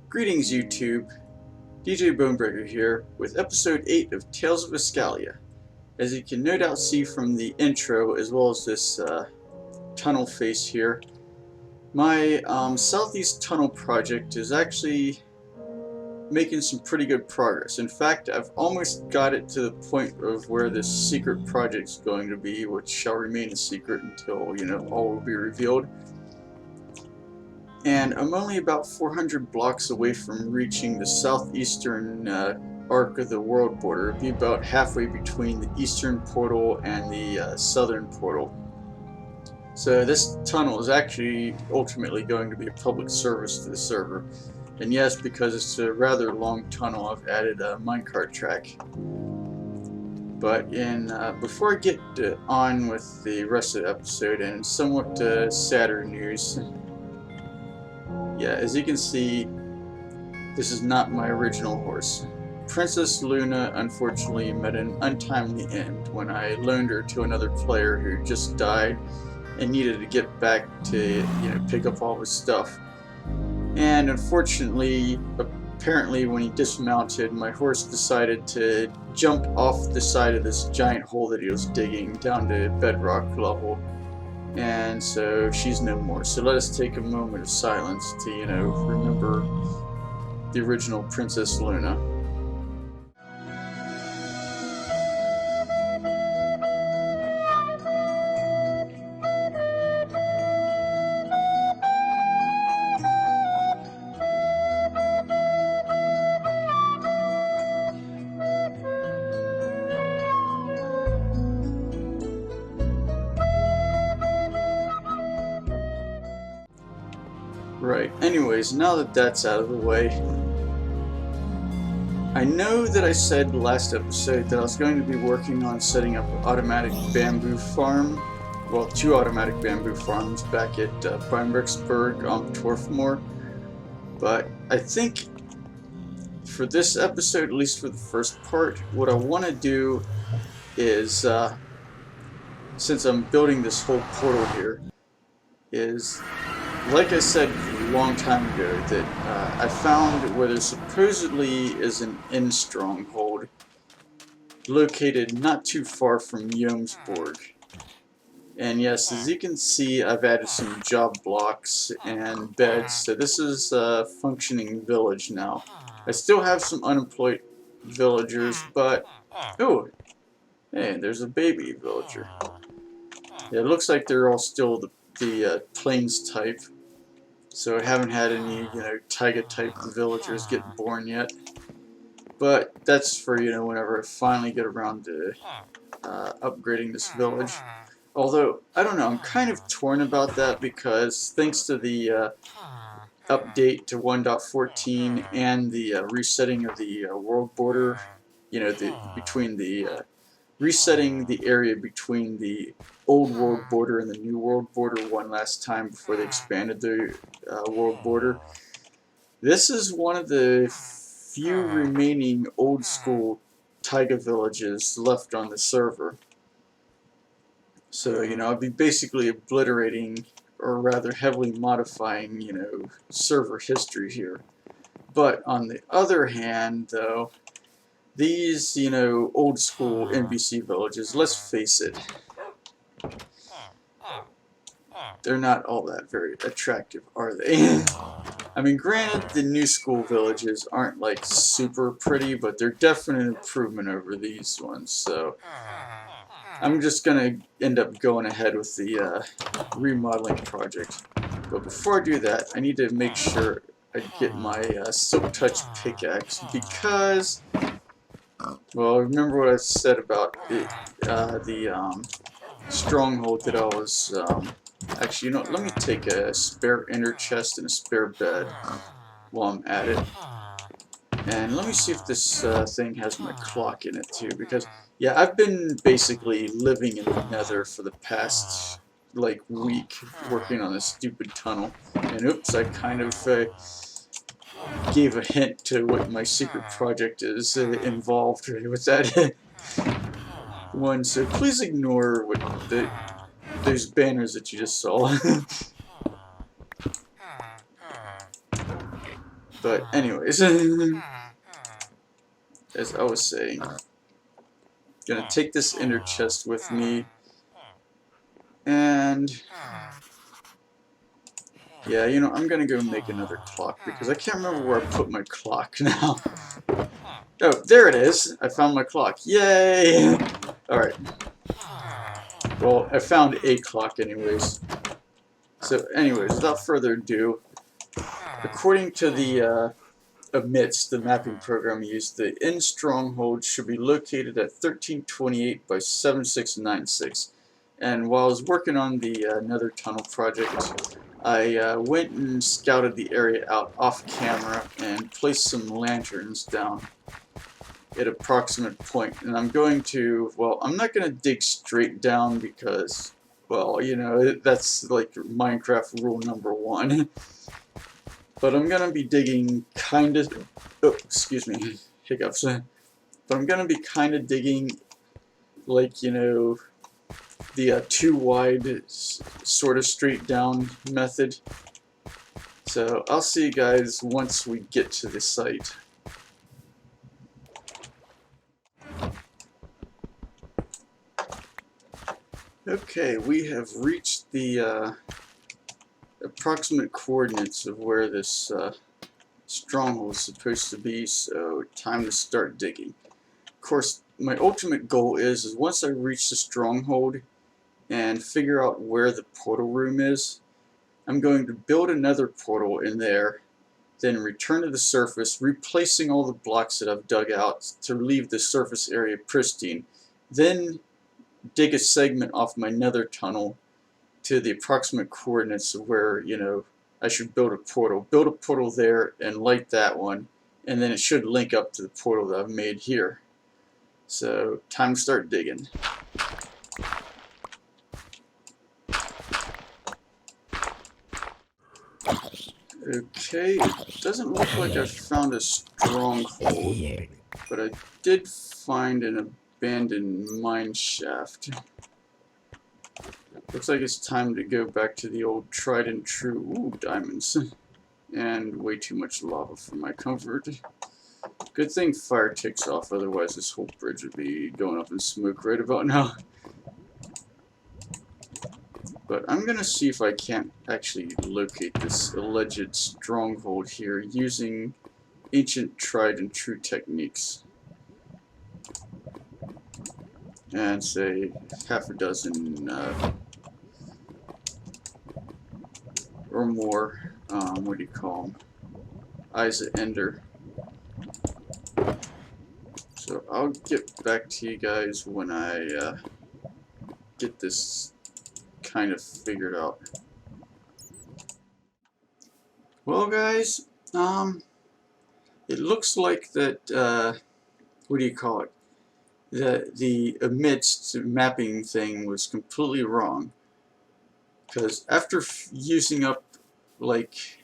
Greetings YouTube, DJ Bonebreaker here with episode 8 of Tales of Iskallia. As you can no doubt see from the intro as well as this tunnel face here, my southeast tunnel project is actually making some pretty good progress. In fact, I've almost got it to the point of where this secret project's going to be, which shall remain a secret until, all will be revealed. And I'm only about 400 blocks away from reaching the southeastern arc of the world border. It'll be about halfway between the eastern portal and the southern portal. So this tunnel is actually ultimately going to be a public service to the server. And yes, because it's a rather long tunnel, I've added a minecart track. But before I get on with the rest of the episode and somewhat sadder news, yeah, as you can see, this is not my original horse. Princess Luna unfortunately met an untimely end when I loaned her to another player who just died and needed to get back to, pick up all his stuff. And unfortunately, apparently when he dismounted, my horse decided to jump off the side of this giant hole that he was digging down to bedrock level. And so she's no more. So let us take a moment of silence to, remember the original Princess Luna. Right, anyways, now that that's out of the way, I know that I said last episode that I was going to be working on setting up an automatic bamboo farm, well, 2 automatic bamboo farms back at Brimbricksburg on Torfmoor, but I think for this episode, at least for the first part, what I want to do is, since I'm building this whole portal here, is, like I said a long time ago, that I found where there supposedly is an inn stronghold located not too far from Jomsborg. And yes, as you can see, I've added some job blocks and beds, so this is a functioning village now. I still have some unemployed villagers, but... oh, hey, there's a baby villager. Yeah, it looks like they're all still the plains type. So I haven't had any, taiga type villagers get born yet. But that's for, whenever I finally get around to upgrading this village. Although, I don't know, I'm kind of torn about that because thanks to the update to 1.14 and the resetting of the world border, resetting the area between the old world border and the new world border one last time before they expanded the world border. This is one of the few remaining old school taiga villages left on the server. So, I'd be basically obliterating, or rather heavily modifying, server history here. But on the other hand, though, these, old school NBC villages, let's face it, they're not all that very attractive, are they? I mean, granted, the new school villages aren't, like, super pretty, but they're definitely an improvement over these ones, so I'm just gonna end up going ahead with the remodeling project. But before I do that, I need to make sure I get my Silk Touch pickaxe, because... well, remember what I said about the stronghold that I was, actually, let me take a spare inner chest and a spare bed while I'm at it. And let me see if this thing has my clock in it too, because, yeah, I've been basically living in the nether for the past, like, week, working on this stupid tunnel. And oops, I kind of gave a hint to what my secret project is involved with that one, so please ignore what those banners that you just saw. But anyways, as I was saying, gonna take this inner chest with me, and yeah, you know, I'm gonna go make another clock because I can't remember where I put my clock now. Oh, there it is. I found my clock. Yay! Alright. Well, I found a clock anyways. So anyways, without further ado, according to the amidst the mapping program used, the end stronghold should be located at 1328 by 7696. And while I was working on the Nether Tunnel project, I went and scouted the area out off camera and placed some lanterns down at approximate point. And I'm going to, well, I'm not going to dig straight down because, well, you know, that's like Minecraft rule number 1. But I'm going to be digging kind of, oh, excuse me, hiccups. But I'm going to be kind of digging like, you know, the too wide sort of straight down method. So I'll see you guys once we get to the site. Okay, we have reached the approximate coordinates of where this stronghold is supposed to be, so time to start digging. Of course, my ultimate goal is once I reach the stronghold and figure out where the portal room is, I'm going to build another portal in there, then return to the surface, replacing all the blocks that I've dug out to leave the surface area pristine. Then dig a segment off my nether tunnel to the approximate coordinates of where, you know, I should build a portal. Build a portal there and light that one, and then it should link up to the portal that I've made here. So, time to start digging. Okay, it doesn't look like I found a stronghold, but I did find an abandoned mine shaft. Looks like it's time to go back to the old tried and true. Ooh, diamonds. And way too much lava for my comfort. Good thing fire takes off, otherwise this whole bridge would be going up in smoke right about now. But I'm gonna see if I can't actually locate this alleged stronghold here using ancient tried and true techniques. And say half a dozen or more, what do you call them? Eyes of Ender. So I'll get back to you guys when I get this kind of figured out. Well, guys, it looks like that, what do you call it? The amidst mapping thing was completely wrong. Because after using up like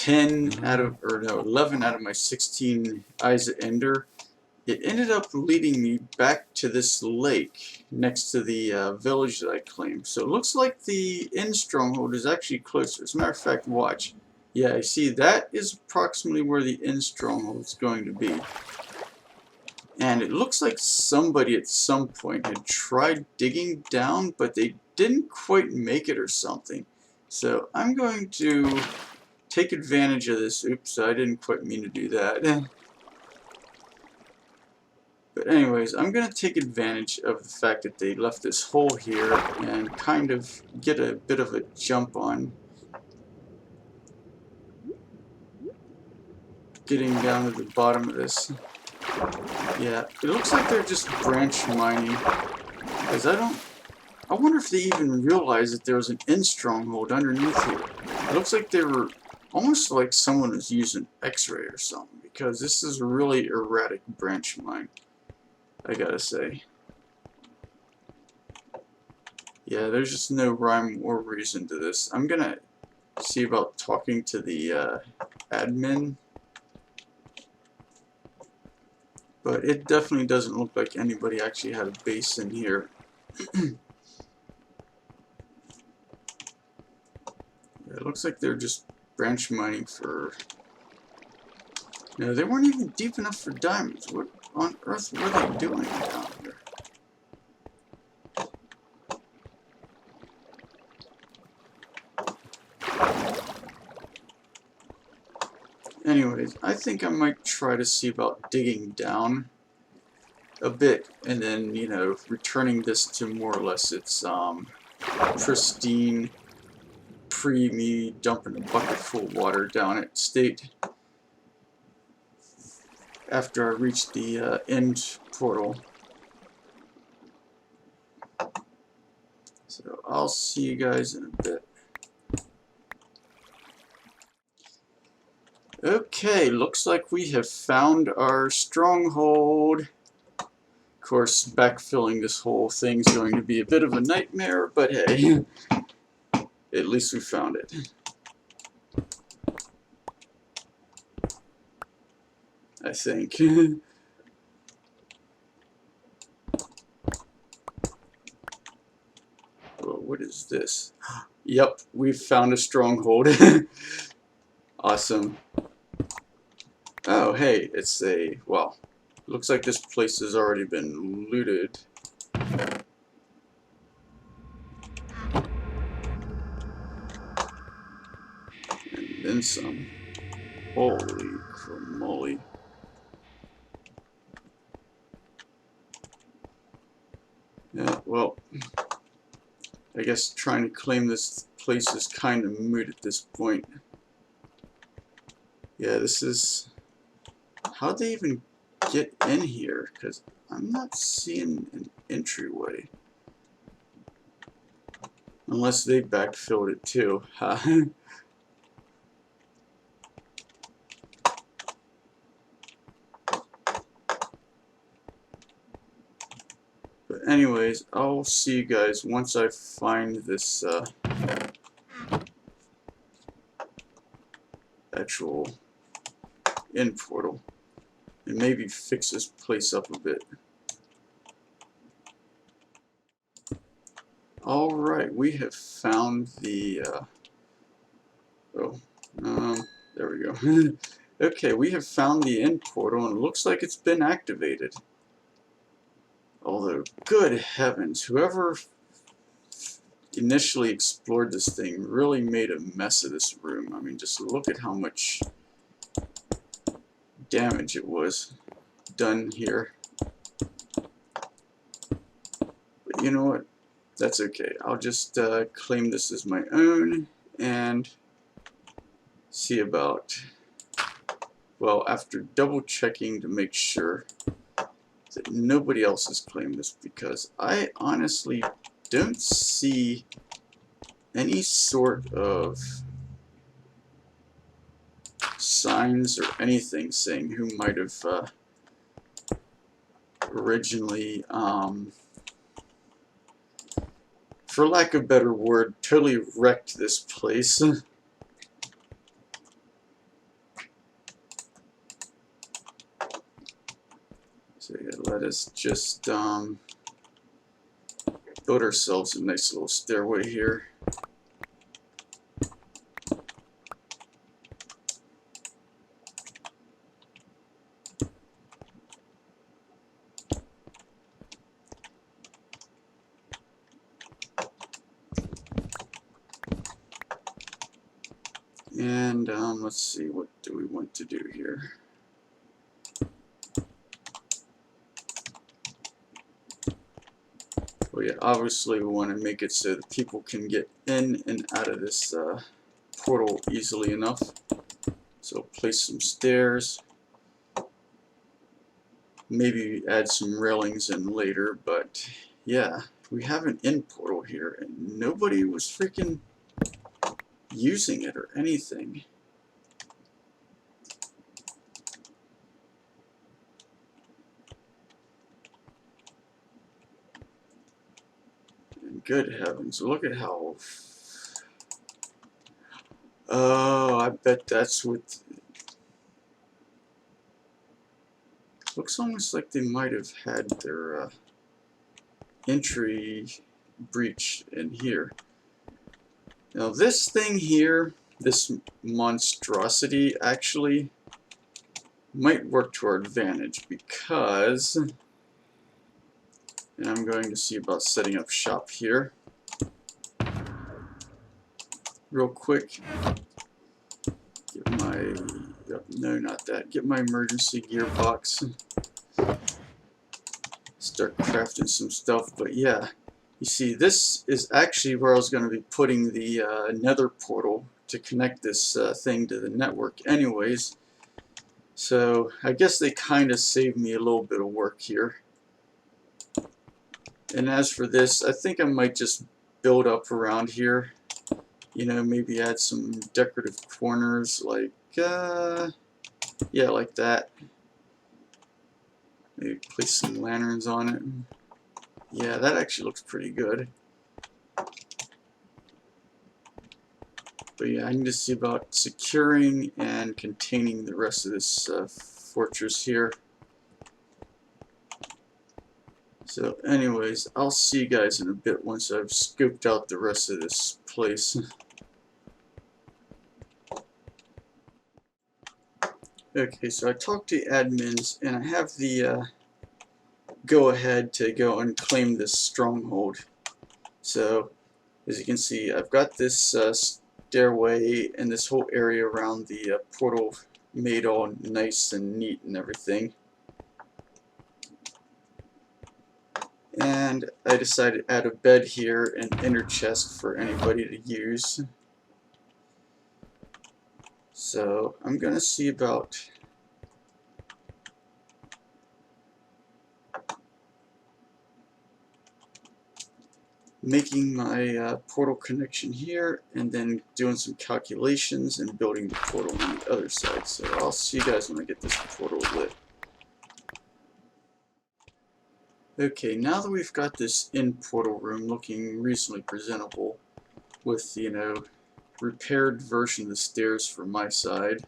11 out of my 16 Eyes of Ender, it ended up leading me back to this lake next to the village that I claimed. So it looks like the end stronghold is actually closer. As a matter of fact, watch. Yeah, I see that is approximately where the end stronghold is going to be. And it looks like somebody at some point had tried digging down, but they didn't quite make it or something. So I'm going to take advantage of this. Oops, I didn't quite mean to do that. But anyways, I'm going to take advantage of the fact that they left this hole here and kind of get a bit of a jump on getting down to the bottom of this. Yeah, it looks like they're just branch mining. Because I wonder if they even realized that there was an end stronghold underneath here. It looks like they were almost like someone was using X-ray or something. Because this is a really erratic branch mine, I gotta say. Yeah, there's just no rhyme or reason to this. I'm gonna see about talking to the admin. But it definitely doesn't look like anybody actually had a base in here. It looks like they're just branch mining for... No, they weren't even deep enough for diamonds. What on earth were they doing down here? Anyways, I think I might try to see about digging down a bit and then, you know, returning this to more or less its pristine, pre-me dumping a bucket full of water down it state after I reach the end portal. So I'll see you guys in a bit. Okay, looks like we have found our stronghold. Of course, backfilling this whole thing is going to be a bit of a nightmare, but hey, at least we found it. I think. Well, what is this? Yep, we've found a stronghold. Awesome. Oh, hey, it's a, well, looks like this place has already been looted. And then some. Holy cramoly. Yeah, well, I guess trying to claim this place is kind of moot at this point. Yeah, this is... How'd they even get in here? Because I'm not seeing an entryway. Unless they backfilled it too. But anyways, I'll see you guys once I find this actual end portal. And maybe fix this place up a bit. Alright, we have found the there we go. Okay, we have found the end portal and it looks like it's been activated. Although, good heavens, whoever initially explored this thing really made a mess of this room. I mean, just look at how much damage it was done here. But you know what? That's okay. I'll just claim this as my own and see about, well, after double checking to make sure that nobody else has claimed this, because I honestly don't see any sort of signs or anything saying who might have originally, for lack of a better word, totally wrecked this place. So yeah, let us just build ourselves a nice little stairway here. And let's see, what do we want to do here? Well, yeah, obviously we want to make it so that people can get in and out of this portal easily enough. So place some stairs. Maybe add some railings in later, but yeah, we have an end portal here and nobody was freaking using it or anything. And good heavens, look at how... Oh, I bet that's what... Looks almost like they might have had their entry breach in here. Now this thing here, this monstrosity actually might work to our advantage, because, and I'm going to see about setting up shop here real quick. Get my, no, not that, get my emergency gearbox, start crafting some stuff. But yeah, you see, this is actually where I was going to be putting the nether portal to connect this thing to the network anyways. So I guess they kind of saved me a little bit of work here. And as for this, I think I might just build up around here. You know, maybe add some decorative corners, like, yeah, like that. Maybe place some lanterns on it. Yeah, that actually looks pretty good. But yeah, I need to see about securing and containing the rest of this fortress here. So anyways, I'll see you guys in a bit once I've scoped out the rest of this place. Okay, so I talked to admins, and I have the go ahead to go and claim this stronghold. So as you can see, I've got this stairway and this whole area around the portal made all nice and neat and everything. And I decided to add a bed here and inner chest for anybody to use. So I'm gonna see about making my portal connection here, and then doing some calculations and building the portal on the other side. So I'll see you guys when I get this portal lit. Okay, now that we've got this in portal room looking reasonably presentable, with, you know, repaired version of the stairs for my side,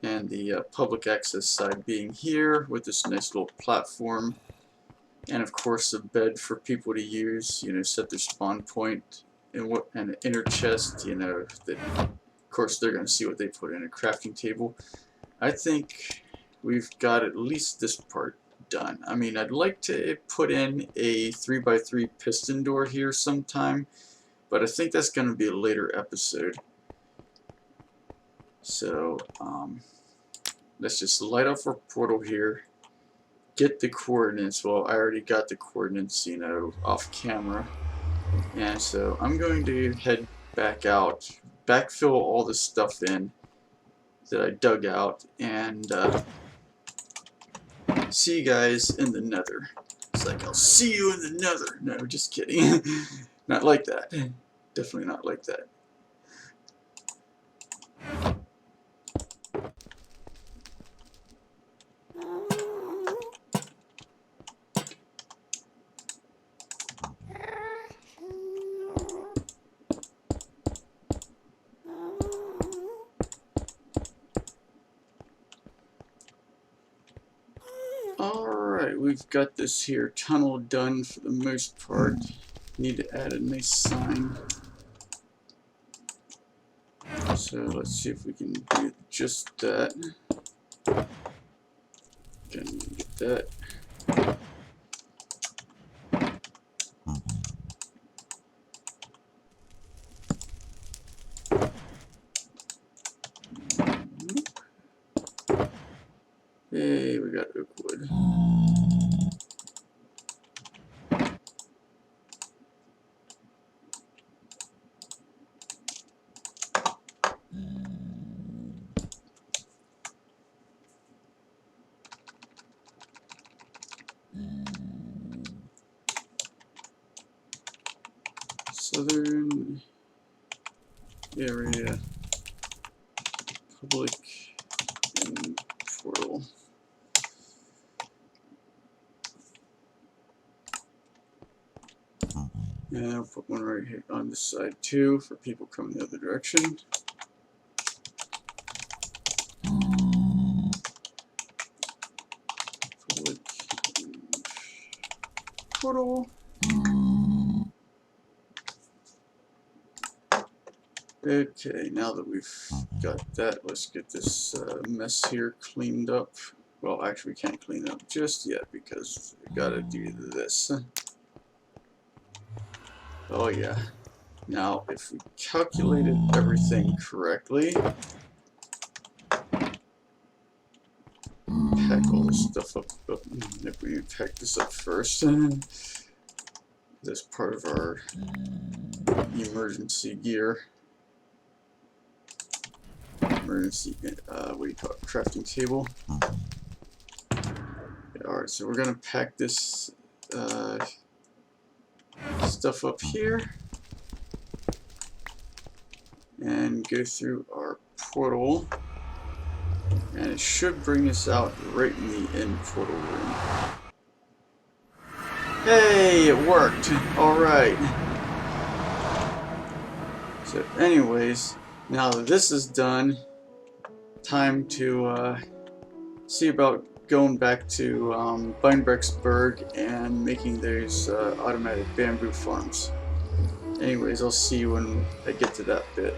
and the public access side being here with this nice little platform, and of course a bed for people to use, you know, set their spawn point, and an inner chest, you know, that of course they're going to see what they put in a crafting table. I think we've got at least this part done. I mean, I'd like to put in a 3x3 piston door here sometime, but I think that's going to be a later episode. So let's just light up our portal here, get the coordinates. Well, I already got the coordinates, you know, off camera, and so I'm going to head back out, backfill all the stuff in that I dug out, and see you guys in the nether. It's like, I'll see you in the nether. No, just kidding. Not like that. Definitely not like that. Alright, we've got this here tunnel done for the most part. Need to add a nice sign. So let's see if we can do just that. Can get that. Hey, we got oak wood. Southern area, public and portal. And I'll put one right here on this side too for people coming the other direction. Public and portal. Okay, now that we've got that, let's get this mess here cleaned up. Well, actually, we can't clean it up just yet because we gotta do this. Oh yeah. Now, if we calculated everything correctly, pack all this stuff up. If we pack this up first, that's part of our emergency gear. Emergency, what do you call it? Crafting table. Alright, so we're gonna pack this stuff up here and go through our portal, and it should bring us out right in the end portal room. Hey, it worked! Alright. So anyways, now that this is done, time to see about going back to Beinbrechtsburg and making those automatic bamboo farms. Anyways, I'll see you when I get to that bit.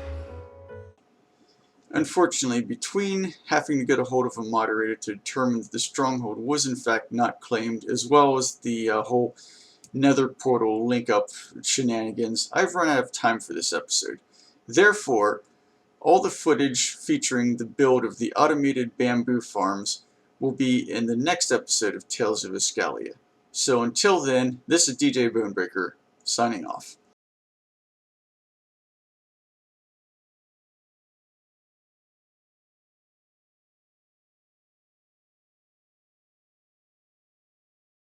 Unfortunately, between having to get a hold of a moderator to determine that the stronghold was in fact not claimed, as well as the whole nether portal link up shenanigans, I've run out of time for this episode. Therefore, all the footage featuring the build of the automated bamboo farms will be in the next episode of Tales of Iskallia. So until then, this is DJ Bonebreaker, signing off.